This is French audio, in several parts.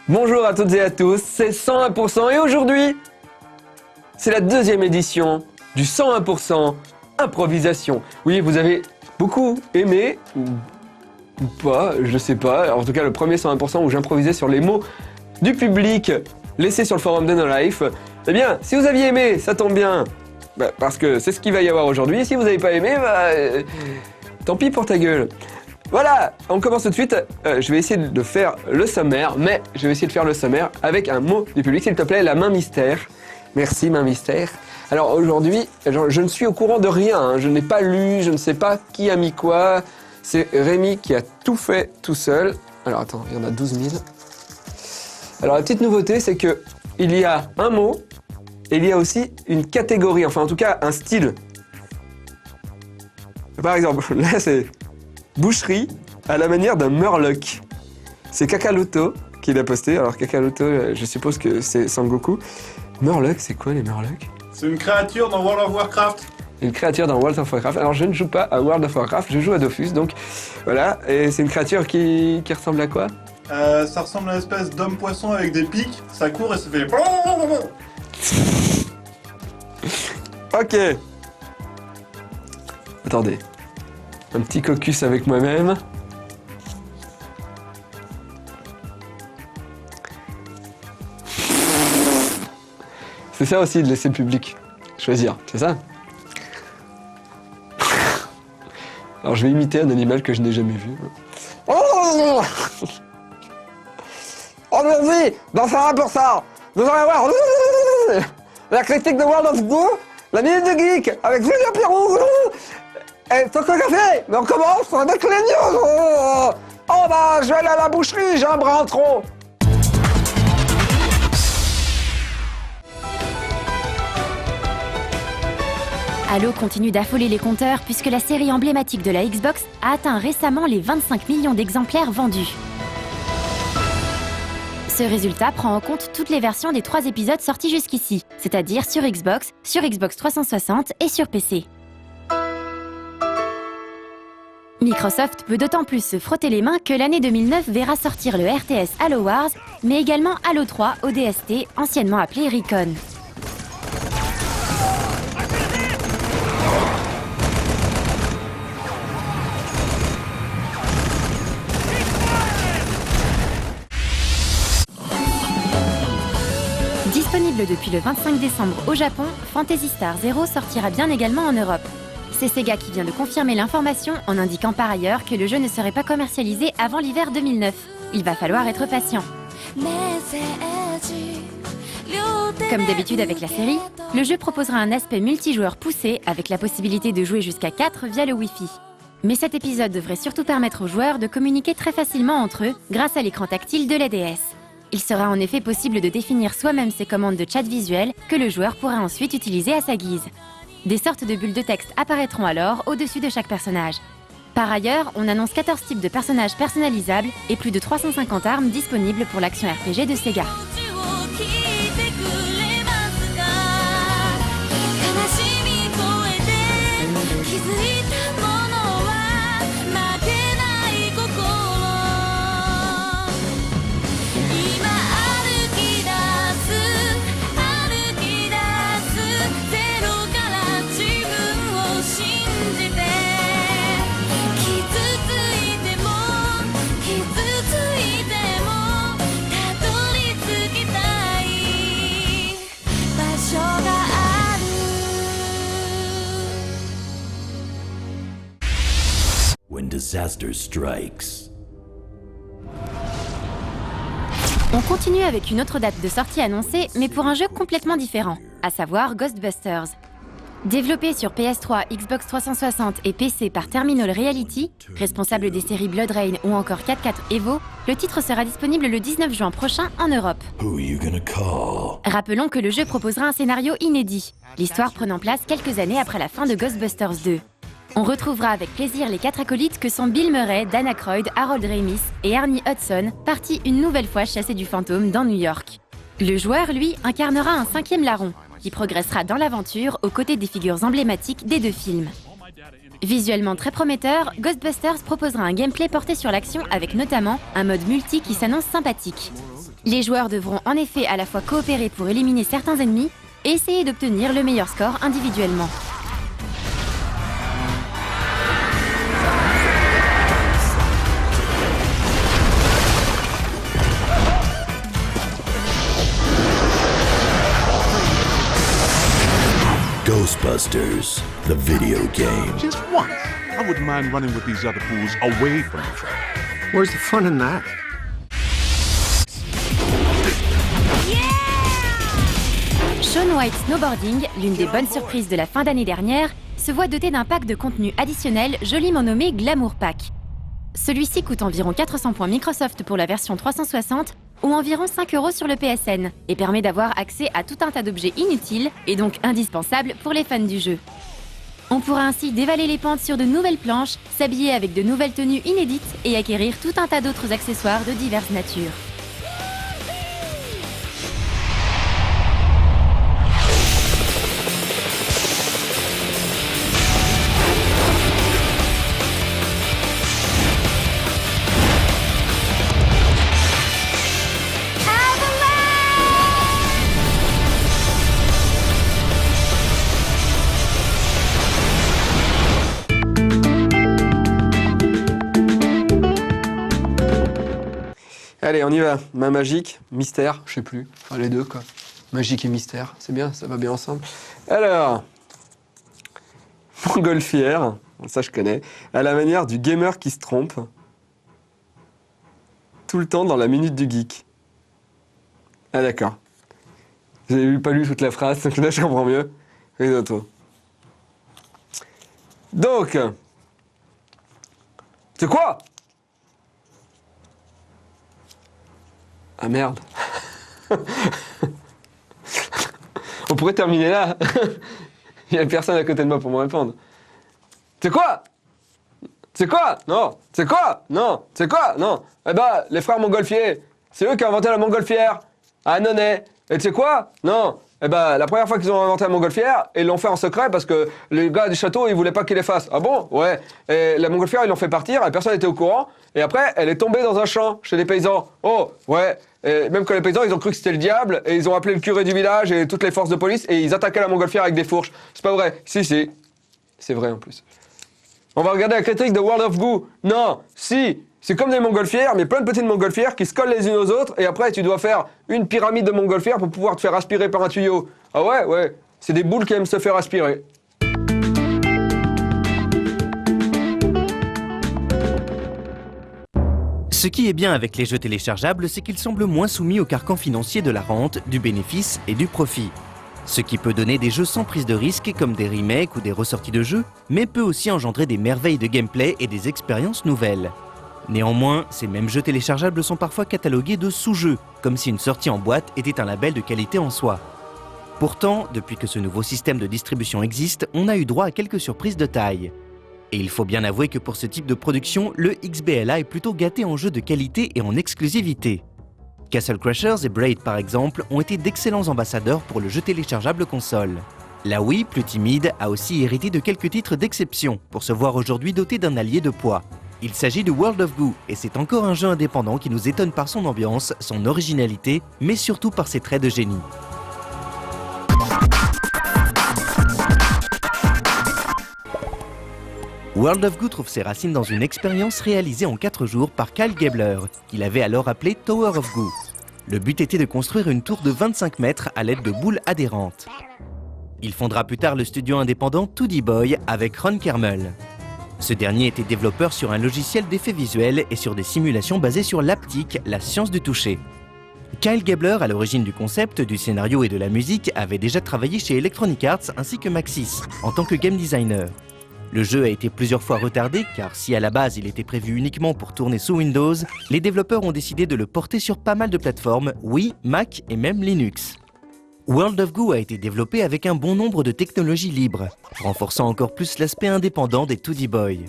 Bonjour à toutes et à tous, c'est 101% et aujourd'hui, c'est la deuxième édition du 101% improvisation. Oui, vous avez beaucoup aimé, ou pas, je sais pas. En tout cas, le premier 101% où j'improvisais sur les mots du public laissés sur le forum de No Life. Eh bien, si vous aviez aimé, ça tombe bien, parce que c'est ce qu'il va y avoir aujourd'hui. Et si vous n'avez pas aimé, tant pis pour ta gueule. Voilà, on commence tout de suite. Je vais essayer de faire le sommaire, mais je vais essayer de faire le sommaire avec un mot du public. S'il te plaît, la main mystère. Merci, main mystère. Alors aujourd'hui, je ne suis au courant de rien. Hein. Je n'ai pas lu, je ne sais pas qui a mis quoi. C'est Rémi qui a tout fait tout seul. Alors attends, il y en a 12 000. Alors la petite nouveauté, c'est que il y a un mot et il y a aussi une catégorie, enfin en tout cas un style. Par exemple, là c'est boucherie à la manière d'un Murloc. C'est Kakaluto qui l'a posté. Alors Kakaluto, je suppose que c'est Sangoku. Murloc, c'est quoi les Murlocs? C'est une créature dans World of Warcraft. Une créature dans World of Warcraft. Alors je ne joue pas à World of Warcraft, je joue à Dofus, donc voilà. Et c'est une créature qui ressemble à quoi? Ça ressemble à une espèce d'homme-poisson avec des pics. Ça court et ça fait... Ok. Attendez. Un petit caucus avec moi-même. C'est ça aussi de laisser le public choisir, c'est ça? Alors je vais imiter un animal que je n'ai jamais vu. Aujourd'hui, dans 101%, nous allons voir la critique de World of Go, la minute de geek avec Julien Pirou et Toco Café. Mais on commence avec les news. Oh bah, je vais aller à la boucherie, j'ai un bras en trop. Halo continue d'affoler les compteurs puisque la série emblématique de la Xbox a atteint récemment les 25 millions d'exemplaires vendus. Ce résultat prend en compte toutes les versions des 3 épisodes sortis jusqu'ici, c'est-à-dire sur Xbox 360 et sur PC. Microsoft peut d'autant plus se frotter les mains que l'année 2009 verra sortir le RTS Halo Wars, mais également Halo 3 ODST, anciennement appelé Recon. Disponible depuis le 25 décembre au Japon, Phantasy Star Zero sortira bien également en Europe. C'est Sega qui vient de confirmer l'information en indiquant par ailleurs que le jeu ne serait pas commercialisé avant l'hiver 2009. Il va falloir être patient. Comme d'habitude avec la série, le jeu proposera un aspect multijoueur poussé avec la possibilité de jouer jusqu'à 4 via le Wi-Fi. Mais cet épisode devrait surtout permettre aux joueurs de communiquer très facilement entre eux grâce à l'écran tactile de la DS. Il sera en effet possible de définir soi-même ses commandes de chat visuel que le joueur pourra ensuite utiliser à sa guise. Des sortes de bulles de texte apparaîtront alors au-dessus de chaque personnage. Par ailleurs, on annonce 14 types de personnages personnalisables et plus de 350 armes disponibles pour l'action RPG de Sega. When disaster strikes. On continue avec une autre date de sortie annoncée, mais pour un jeu complètement différent, à savoir Ghostbusters. Développé sur PS3, Xbox 360 et PC par Terminal Reality, responsable des séries Blood Rain ou encore 4-4 Evo, le titre sera disponible le 19 juin prochain en Europe. Who you gonna call? Rappelons que le jeu proposera un scénario inédit, l'histoire prenant place quelques années après la fin de Ghostbusters 2. On retrouvera avec plaisir les 4 acolytes que sont Bill Murray, Dan Aykroyd, Harold Ramis et Ernie Hudson, partis une nouvelle fois chasser du fantôme dans New York. Le joueur, lui, incarnera un 5e larron, qui progressera dans l'aventure aux côtés des figures emblématiques des 2 films. Visuellement très prometteur, Ghostbusters proposera un gameplay porté sur l'action avec notamment un mode multi qui s'annonce sympathique. Les joueurs devront en effet à la fois coopérer pour éliminer certains ennemis et essayer d'obtenir le meilleur score individuellement. Ghostbusters, the video game. Just once. I wouldn't mind running with these other fools away from the track. Where's the fun in that? Shaun White Snowboarding, l'une des bonnes surprises de la fin d'année dernière, se voit doté d'un pack de contenu additionnel joliment nommé Glamour Pack. Celui-ci coûte environ 400 points Microsoft pour la version 360 ou environ 5 € sur le PSN et permet d'avoir accès à tout un tas d'objets inutiles et donc indispensables pour les fans du jeu. On pourra ainsi dévaler les pentes sur de nouvelles planches, s'habiller avec de nouvelles tenues inédites et acquérir tout un tas d'autres accessoires de diverses natures. Allez, on y va. Main magique, mystère, je sais plus. Enfin, les deux, quoi. Magique et mystère, c'est bien, ça va bien ensemble. Alors, montgolfière, ça je connais, à la manière du gamer qui se trompe, tout le temps dans la minute du geek. Ah d'accord. J'ai pas lu toute la phrase, donc là je comprends mieux. Les autres. Donc, c'est quoi? Ah merde. On pourrait terminer là. Il n'y a personne à côté de moi pour me répondre. C'est quoi? C'est quoi? Non. C'est quoi? Non. C'est quoi? Non. Eh ben, les frères montgolfiers, c'est eux qui ont inventé la montgolfière à Annonay. Et tu sais quoi? Non. Eh ben, la première fois qu'ils ont inventé la montgolfière, ils l'ont fait en secret parce que les gars du château, ils voulaient pas qu'ils les fassent. Ah bon? Ouais. Et la montgolfière, ils l'ont fait partir, et personne n'était au courant. Et après, elle est tombée dans un champ chez les paysans. Oh, ouais. Et même que les paysans, ils ont cru que c'était le diable, et ils ont appelé le curé du village et toutes les forces de police, et ils attaquaient la montgolfière avec des fourches. C'est pas vrai. Si, si. C'est vrai en plus. On va regarder la critique de World of Goo. Non, si. C'est comme des montgolfières, mais plein de petites montgolfières qui se collent les unes aux autres, et après tu dois faire une pyramide de montgolfières pour pouvoir te faire aspirer par un tuyau. Ah ouais, ouais. C'est des boules qui aiment se faire aspirer. Ce qui est bien avec les jeux téléchargeables, c'est qu'ils semblent moins soumis au carcan financier de la rente, du bénéfice et du profit. Ce qui peut donner des jeux sans prise de risque comme des remakes ou des ressorties de jeux, mais peut aussi engendrer des merveilles de gameplay et des expériences nouvelles. Néanmoins, ces mêmes jeux téléchargeables sont parfois catalogués de sous-jeux, comme si une sortie en boîte était un label de qualité en soi. Pourtant, depuis que ce nouveau système de distribution existe, on a eu droit à quelques surprises de taille. Et il faut bien avouer que pour ce type de production, le XBLA est plutôt gâté en jeux de qualité et en exclusivité. Castle Crashers et Braid par exemple ont été d'excellents ambassadeurs pour le jeu téléchargeable console. La Wii, plus timide, a aussi hérité de quelques titres d'exception pour se voir aujourd'hui doté d'un allié de poids. Il s'agit de World of Goo, et c'est encore un jeu indépendant qui nous étonne par son ambiance, son originalité, mais surtout par ses traits de génie. World of Goo trouve ses racines dans une expérience réalisée en 4 jours par Kyle Gabler, qu'il avait alors appelé Tower of Goo. Le but était de construire une tour de 25 mètres à l'aide de boules adhérentes. Il fondera plus tard le studio indépendant 2D Boy avec Ron Kermel. Ce dernier était développeur sur un logiciel d'effets visuels et sur des simulations basées sur l'haptique, la science du toucher. Kyle Gabler, à l'origine du concept, du scénario et de la musique, avait déjà travaillé chez Electronic Arts ainsi que Maxis, en tant que game designer. Le jeu a été plusieurs fois retardé, car si à la base il était prévu uniquement pour tourner sous Windows, les développeurs ont décidé de le porter sur pas mal de plateformes, Wii, Mac et même Linux. World of Goo a été développé avec un bon nombre de technologies libres, renforçant encore plus l'aspect indépendant des 2D Boy.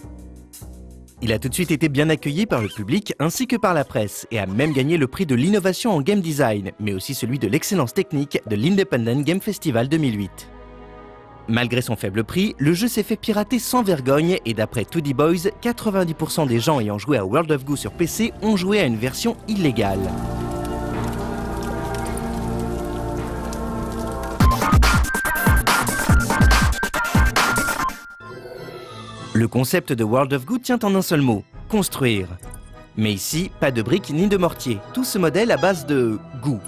Il a tout de suite été bien accueilli par le public ainsi que par la presse, et a même gagné le prix de l'innovation en game design, mais aussi celui de l'excellence technique de l'Independent Game Festival 2008. Malgré son faible prix, le jeu s'est fait pirater sans vergogne et d'après 2D Boys, 90% des gens ayant joué à World of Goo sur PC ont joué à une version illégale. Le concept de World of Goo tient en un seul mot, construire. Mais ici, pas de briques ni de mortier, tout ce modèle à base de goo.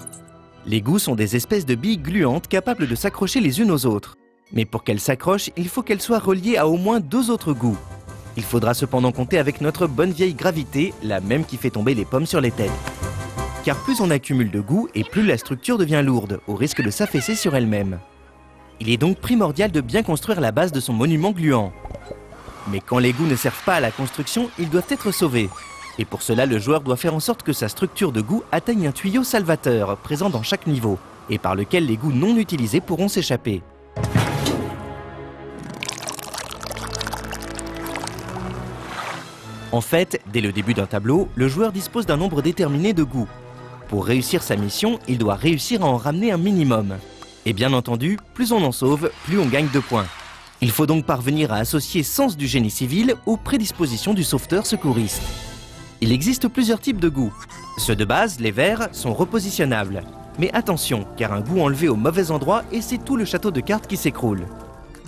Les goos sont des espèces de billes gluantes capables de s'accrocher les unes aux autres. Mais pour qu'elles s'accrochent, il faut qu'elles soient reliées à au moins 2 autres goos. Il faudra cependant compter avec notre bonne vieille gravité, la même qui fait tomber les pommes sur les têtes. Car plus on accumule de goût et plus la structure devient lourde, au risque de s'affaisser sur elle-même. Il est donc primordial de bien construire la base de son monument gluant. Mais quand les goûts ne servent pas à la construction, ils doivent être sauvés. Et pour cela, le joueur doit faire en sorte que sa structure de goût atteigne un tuyau salvateur, présent dans chaque niveau, et par lequel les goûts non utilisés pourront s'échapper. En fait, dès le début d'un tableau, le joueur dispose d'un nombre déterminé de goûts. Pour réussir sa mission, il doit réussir à en ramener un minimum. Et bien entendu, plus on en sauve, plus on gagne de points. Il faut donc parvenir à associer sens du génie civil aux prédispositions du sauveteur secouriste. Il existe plusieurs types de goûts. Ceux de base, les verts, sont repositionnables. Mais attention, car un goût enlevé au mauvais endroit et c'est tout le château de cartes qui s'écroule.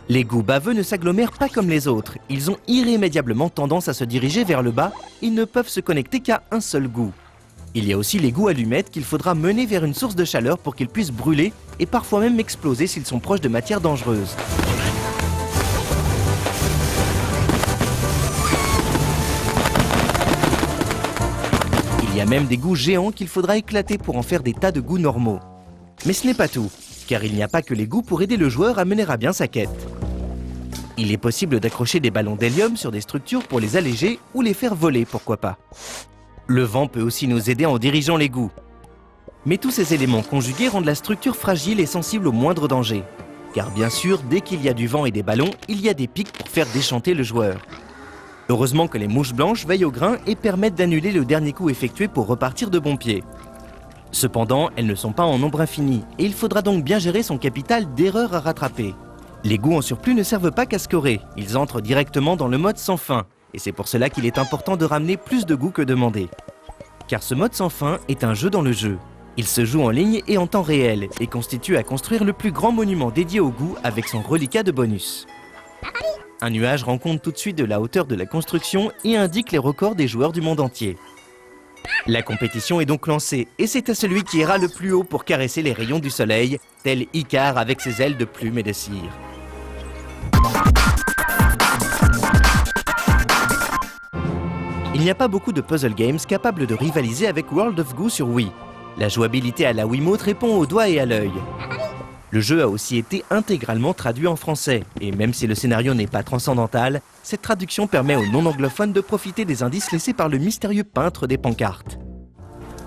Les goûts baveux ne s'agglomèrent pas comme les autres. Ils ont irrémédiablement tendance à se diriger vers le bas. Ils ne peuvent se connecter qu'à un seul goût. Il y a aussi les goûts allumettes qu'il faudra mener vers une source de chaleur pour qu'ils puissent brûler et parfois même exploser s'ils sont proches de matières dangereuses. Il y a même des goûts géants qu'il faudra éclater pour en faire des tas de goûts normaux. Mais ce n'est pas tout, car il n'y a pas que les goûts pour aider le joueur à mener à bien sa quête. Il est possible d'accrocher des ballons d'hélium sur des structures pour les alléger ou les faire voler, pourquoi pas. Le vent peut aussi nous aider en dirigeant les goûts. Mais tous ces éléments conjugués rendent la structure fragile et sensible au moindre danger. Car bien sûr, dès qu'il y a du vent et des ballons, il y a des pics pour faire déchanter le joueur. Heureusement que les mouches blanches veillent au grain et permettent d'annuler le dernier coup effectué pour repartir de bon pied. Cependant, elles ne sont pas en nombre infini, et il faudra donc bien gérer son capital d'erreurs à rattraper. Les goûts en surplus ne servent pas qu'à scorer, ils entrent directement dans le mode sans fin, et c'est pour cela qu'il est important de ramener plus de goûts que demandé. Car ce mode sans fin est un jeu dans le jeu. Il se joue en ligne et en temps réel, et constitue à construire le plus grand monument dédié au goût avec son reliquat de bonus. Un nuage rend compte tout de suite de la hauteur de la construction et indique les records des joueurs du monde entier. La compétition est donc lancée, et c'est à celui qui ira le plus haut pour caresser les rayons du soleil, tel Icare avec ses ailes de plumes et de cire. Il n'y a pas beaucoup de puzzle games capables de rivaliser avec World of Goo sur Wii. La jouabilité à la Wiimote répond au doigt et à l'œil. Le jeu a aussi été intégralement traduit en français, et même si le scénario n'est pas transcendantal, cette traduction permet aux non-anglophones de profiter des indices laissés par le mystérieux peintre des pancartes.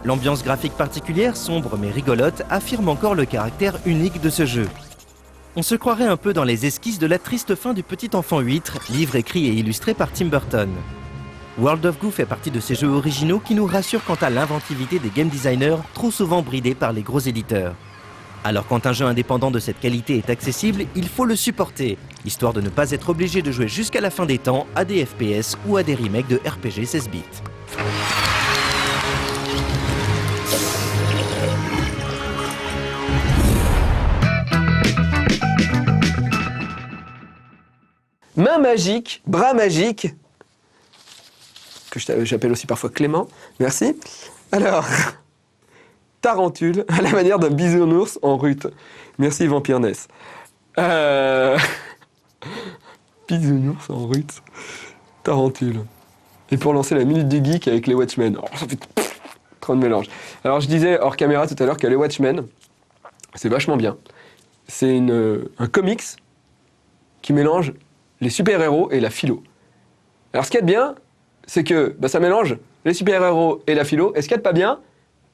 L'ambiance graphique particulière, sombre mais rigolote, affirme encore le caractère unique de ce jeu. On se croirait un peu dans les esquisses de la triste fin du Petit Enfant Huître, livre écrit et illustré par Tim Burton. World of Goo fait partie de ces jeux originaux qui nous rassurent quant à l'inventivité des game designers, trop souvent bridés par les gros éditeurs. Alors quand un jeu indépendant de cette qualité est accessible, il faut le supporter, histoire de ne pas être obligé de jouer jusqu'à la fin des temps à des FPS ou à des remakes de RPG 16 bits. Main magique, bras magique, que j'appelle aussi parfois Clément, merci. Alors, tarentule, à la manière d'un bisounours en rut. Merci Vampire Ness. Bisounours en rut, tarentule. Et pour lancer la minute du geek avec les Watchmen. Oh, ça fait trop de mélange. Alors je disais hors caméra tout à l'heure que les Watchmen, c'est vachement bien. C'est un comics qui mélange les super-héros et la philo. Alors ce qu'il y a de bien, c'est que ça mélange les super-héros et la philo. Et ce qu'il y a de pas bien,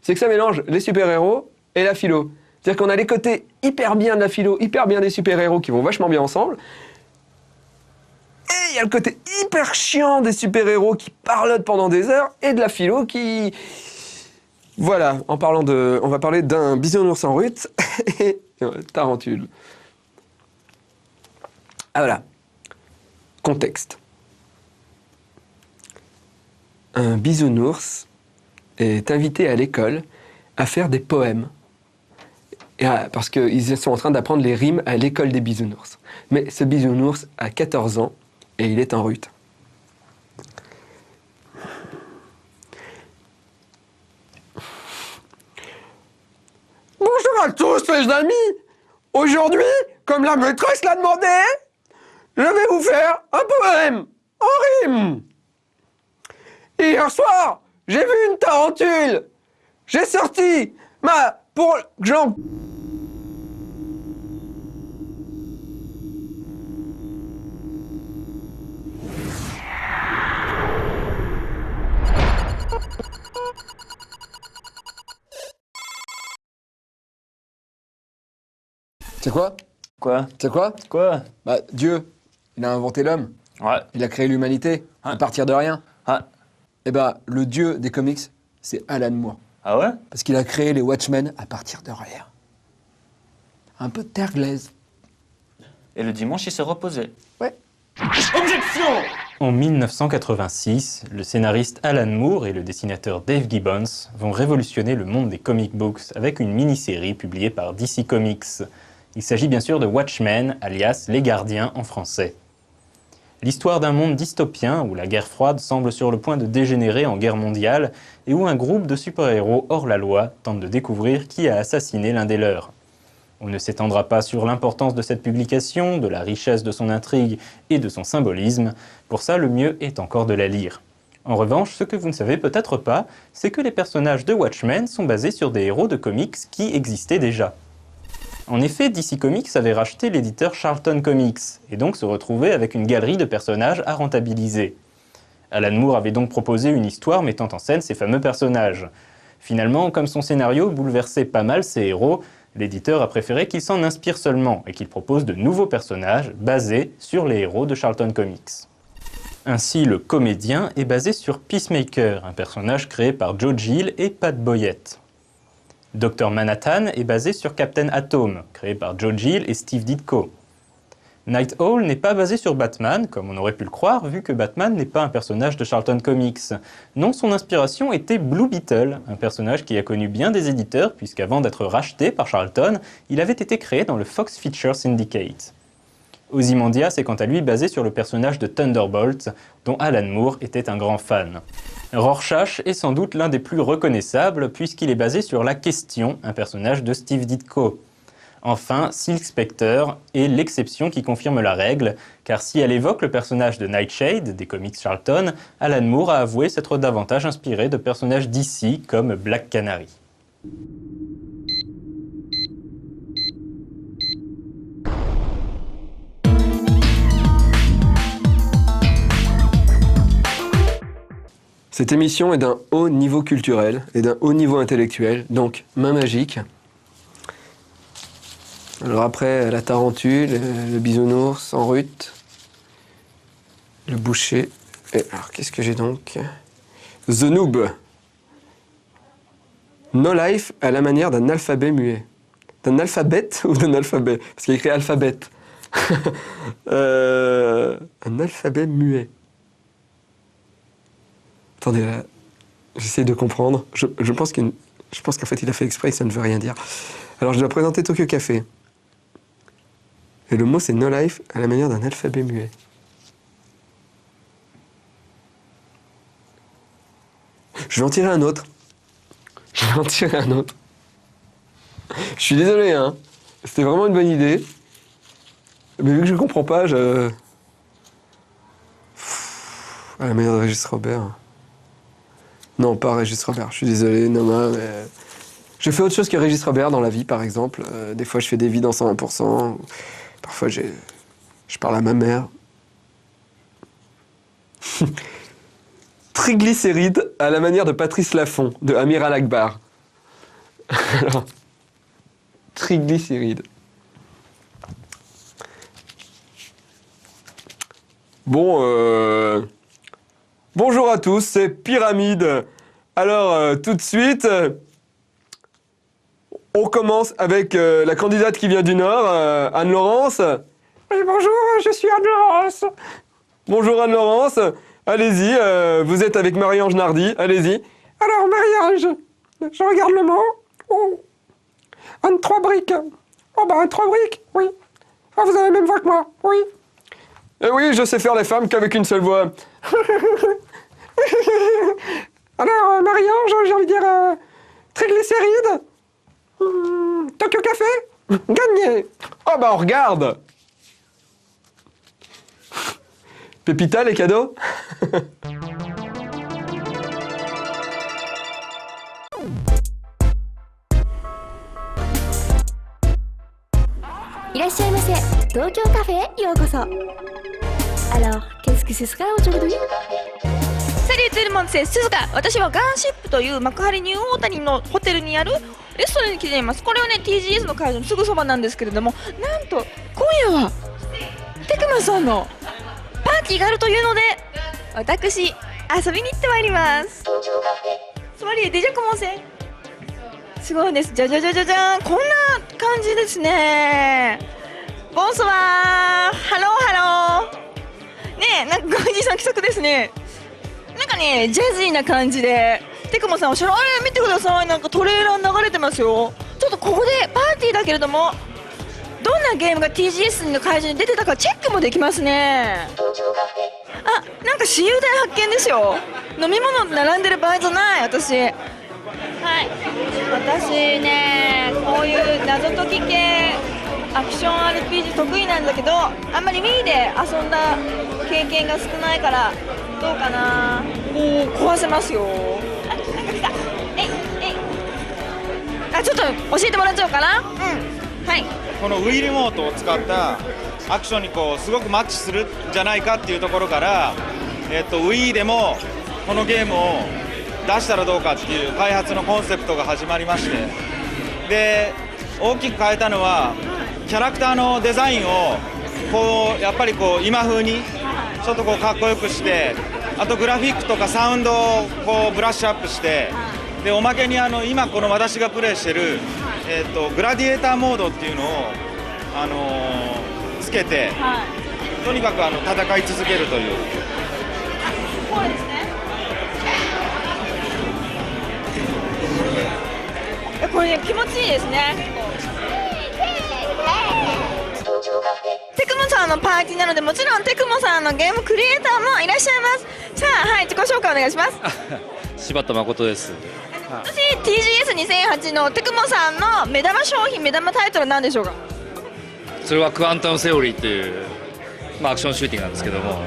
c'est que ça mélange les super-héros et la philo. C'est-à-dire qu'on a les côtés hyper bien de la philo, hyper bien des super-héros qui vont vachement bien ensemble. Et il y a le côté hyper chiant des super-héros qui parlotent pendant des heures et de la philo qui... Voilà, on va parler d'un bisounours en rut et tarentule. Ah voilà. Contexte. Un bisounours est invité à l'école à faire des poèmes. Parce qu'ils sont en train d'apprendre les rimes à l'école des bisounours. Mais ce bisounours a 14 ans et il est en rut. Bonjour à tous les amis. Aujourd'hui, comme la maîtresse l'a demandé, je vais vous faire un poème en rime. Hier soir, j'ai vu une tarentule. J'ai sorti pour j'en... C'est quoi? Quoi? C'est quoi? Quoi? Bah, Dieu, il a inventé l'homme. Ouais. Il a créé l'humanité à partir de rien. Ah. Et bah, le dieu des comics, c'est Alan Moore. Ah ouais? Parce qu'il a créé les Watchmen à partir de rien. Un peu de terre glaise. Et le dimanche, il se reposait. Ouais. En 1986, le scénariste Alan Moore et le dessinateur Dave Gibbons vont révolutionner le monde des comic books avec une mini-série publiée par DC Comics. Il s'agit bien sûr de Watchmen, alias Les Gardiens en français. L'histoire d'un monde dystopien où la guerre froide semble sur le point de dégénérer en guerre mondiale et où un groupe de super-héros hors la loi tente de découvrir qui a assassiné l'un des leurs. On ne s'étendra pas sur l'importance de cette publication, de la richesse de son intrigue et de son symbolisme. Pour ça, le mieux est encore de la lire. En revanche, ce que vous ne savez peut-être pas, c'est que les personnages de Watchmen sont basés sur des héros de comics qui existaient déjà. En effet, DC Comics avait racheté l'éditeur Charlton Comics, et donc se retrouvait avec une galerie de personnages à rentabiliser. Alan Moore avait donc proposé une histoire mettant en scène ces fameux personnages. Finalement, comme son scénario bouleversait pas mal ses héros, l'éditeur a préféré qu'il s'en inspire seulement et qu'il propose de nouveaux personnages basés sur les héros de Charlton Comics. Ainsi, le comédien est basé sur Peacemaker, un personnage créé par Joe Gill et Pat Boyett. Dr Manhattan est basé sur Captain Atom, créé par Joe Gill et Steve Ditko. Night Owl n'est pas basé sur Batman, comme on aurait pu le croire, vu que Batman n'est pas un personnage de Charlton Comics. Non, son inspiration était Blue Beetle, un personnage qui a connu bien des éditeurs, puisqu'avant d'être racheté par Charlton, il avait été créé dans le Fox Feature Syndicate. Ozymandias est quant à lui basé sur le personnage de Thunderbolt, dont Alan Moore était un grand fan. Rorschach est sans doute l'un des plus reconnaissables, puisqu'il est basé sur La Question, un personnage de Steve Ditko. Enfin, Silk Spectre est l'exception qui confirme la règle, car si elle évoque le personnage de Nightshade, des comics Charlton, Alan Moore a avoué s'être davantage inspiré de personnages d'ici comme Black Canary. Cette émission est d'un haut niveau culturel et d'un haut niveau intellectuel, donc main magique. Alors après, la tarentule, le bisounours en rut, le boucher. Et alors, qu'est-ce que j'ai donc? The Noob. No life à la manière d'un alphabet muet. D'un alphabet ou d'un alphabet? Parce qu'il y a écrit alphabet. Un alphabet muet. Attendez, là, j'essaie de comprendre. Je pense qu'en fait, il a fait exprès et ça ne veut rien dire. Alors, je dois présenter Tokyo Café. Et le mot, c'est no life à la manière d'un alphabet muet. Je vais en tirer un autre. Je suis désolé, hein. C'était vraiment une bonne idée. Mais vu que je ne comprends pas, à la manière de Régis Robert. Non, pas Régis Robert. Je suis désolé, Noma, mais... Je fais autre chose que Régis Robert dans la vie, par exemple. Des fois, je fais des vies dans 101%. Parfois, je parle à ma mère. Triglycérides à la manière de Patrice Laffont, de Amiral Akbar. Alors, triglycérides. Bon, bonjour à tous, c'est Pyramide. Alors, tout de suite... On commence avec la candidate qui vient du Nord, Anne-Laurence. Oui, bonjour, je suis Anne-Laurence. Bonjour Anne-Laurence, allez-y, vous êtes avec Marie-Ange Nardi, allez-y. Alors Marie-Ange, je regarde le mot. Oh, 3 briques. Oh bah 3 briques, oui. Ah, vous avez la même voix que moi, oui. Eh oui, je sais faire les femmes qu'avec une seule voix. Alors, Marie-Ange, j'ai envie de dire... triglycérides Tokyo Café Gagné. Oh bah on regarde. Pépita, les cadeaux. いらっしゃいませ。東京カフェへようこそ。Alors, qu'est-ce que ce sera aujourd'hui? Salut tout le monde, c'est Suzuka。私はガンシップという幕張ニューオータニのホテルにあるレストランに来ています。これはね TGS の会場のすぐそばなんですけれども、なんと今夜はテクマさんのパーティーがあるというので、私遊びに行ってまいります。つまりデジャコモンセすごいです。じゃじゃじゃじゃじゃん、こんな感じですね。ボンソワー、ハローハロー。ねえ、なんか外人さん気さくですね。なんかね、ジャジーな感じで、テクモさんおっしゃる、あれ見てください、なんかトレーラー流れてますよ。ちょっとここでパーティーだけれども、どんなゲームが TGS の会場に出てたかチェックもできますね。あ、なんか私有台発見ですよ。飲み物並んでる場合じゃない、私。はい、私ね、こういう謎解き系アクション RPG 得意なんだけど、あんまり Wii で遊んだ経験が少ないからどうかな。おお、壊せますよ。あ、なんか来た。えいえい。あ、ちょっと教えてもらっちゃおうかな。うん、はい。この Wii リモートを使ったアクションにこうすごくマッチするんじゃないかっていうところから、Wii でもこのゲームを出したらどうかっていう開発のコンセプトが始まりまして、で大きく変えたのはキャラクターのデザインをこうやっぱりこう今風にちょっとこうかっこよくして、あとグラフィックとかサウンドをこうブラッシュアップして、でおまけに今この私がプレイしてる、グラディエーターモードっていうのを、つけて、とにかく戦い続けるという。これですね。これね、気持ちいいですね。テクモさんのパーティーなので、もちろんテクモさんのゲームクリエイターもいらっしゃいます。さあ、はい、自己紹介お願いします。柴田誠です。私 TGS2008 のテクモさんの目玉商品、目玉タイトルは何でしょうか？それはクアンタムセオリーっていう、アクションシューティングなんですけども、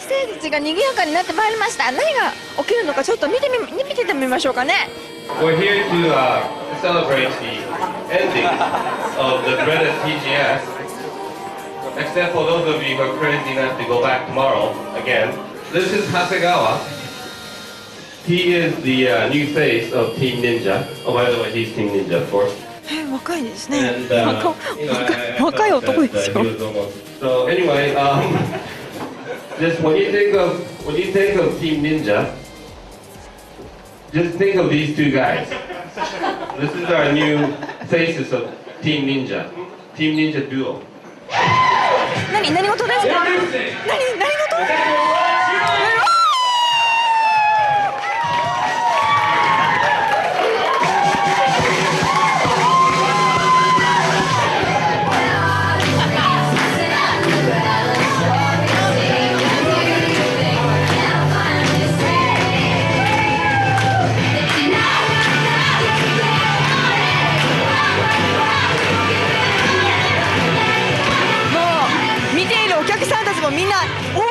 ステージが賑やかになってまいりました。何が起きるのかちょっと見てみましょうかね。We're here to celebrate the ending of the dreaded TGS. Except for those of you who are crazy enough to go back tomorrow again. This is Hasegawa. He is the new face of Team Ninja. Oh, by the way, he's Team Ninja, of course. 若いですね。 And, 若い男ですよ。 So anyway, just when you think of Team Ninja, just think of these two guys. This is our new faces of Team Ninja. Team Ninja Duo. 何事ですか？何事？みんな大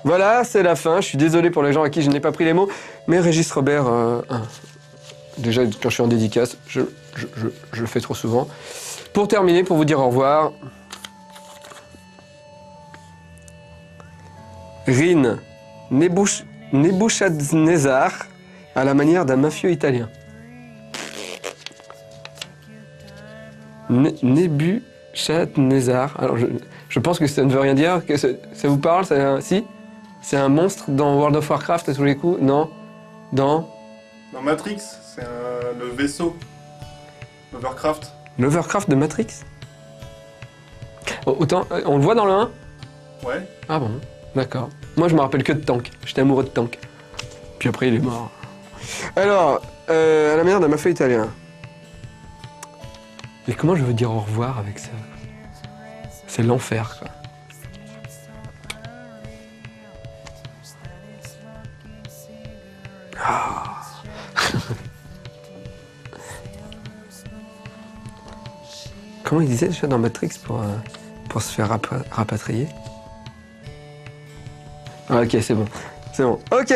Voilà, c'est la fin. Je suis désolé pour les gens à qui je n'ai pas pris les mots. Mais Régis Robert, déjà quand je suis en dédicace, je le fais trop souvent. Pour terminer, pour vous dire au revoir. Rin Nebuchadnezzar à la manière d'un mafieux italien. Nebuchadnezzar. Alors je pense que ça ne veut rien dire. Que ça vous parle? Si? C'est un monstre dans World of Warcraft à tous les coups? Non? Dans Matrix, c'est le vaisseau. L'Overcraft. L'Overcraft de Matrix? Autant, on le voit dans le 1? Ouais. Ah bon, d'accord. Moi je me rappelle que de Tank. J'étais amoureux de Tank. Puis après il est mort. Alors, à la manière d'un mafieux italien. Et comment je veux dire au revoir avec ça? C'est l'enfer, quoi. Ah. Comment il disait déjà dans Matrix pour se faire rapatrier? Ah, ok, c'est bon. C'est bon. Ok.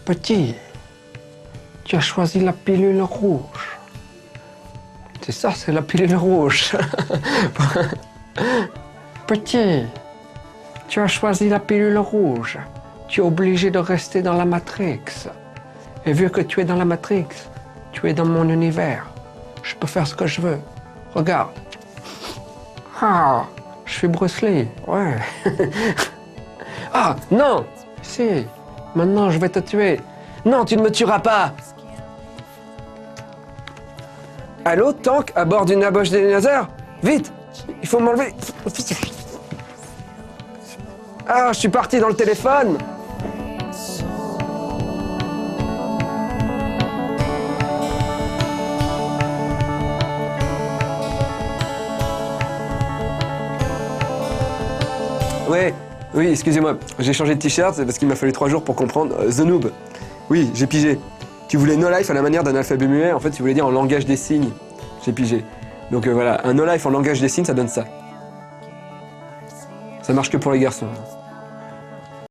Petit, tu as choisi la pilule rouge. C'est ça, c'est la pilule rouge. Petit, tu as choisi la pilule rouge. Tu es obligé de rester dans la Matrix. Et vu que tu es dans la Matrix, tu es dans mon univers. Je peux faire ce que je veux. Regarde. Ah, je suis Bruce Lee. Ouais. Ah, non. Si. Maintenant, je vais te tuer. Non, tu ne me tueras pas. Allô, Tank, à bord d'une Nebuchadnezzar? Vite. Il faut m'enlever. Ah, je suis parti dans le téléphone. Ouais, oui, excusez-moi, j'ai changé de t-shirt, c'est parce qu'il m'a fallu 3 jours pour comprendre. The Noob. Oui, j'ai pigé. Tu voulais No Life à la manière d'un alphabet muet, en fait, tu voulais dire en langage des signes. J'ai pigé. Donc voilà, un No Life en langage des signes, ça donne ça. Ça marche que pour les garçons.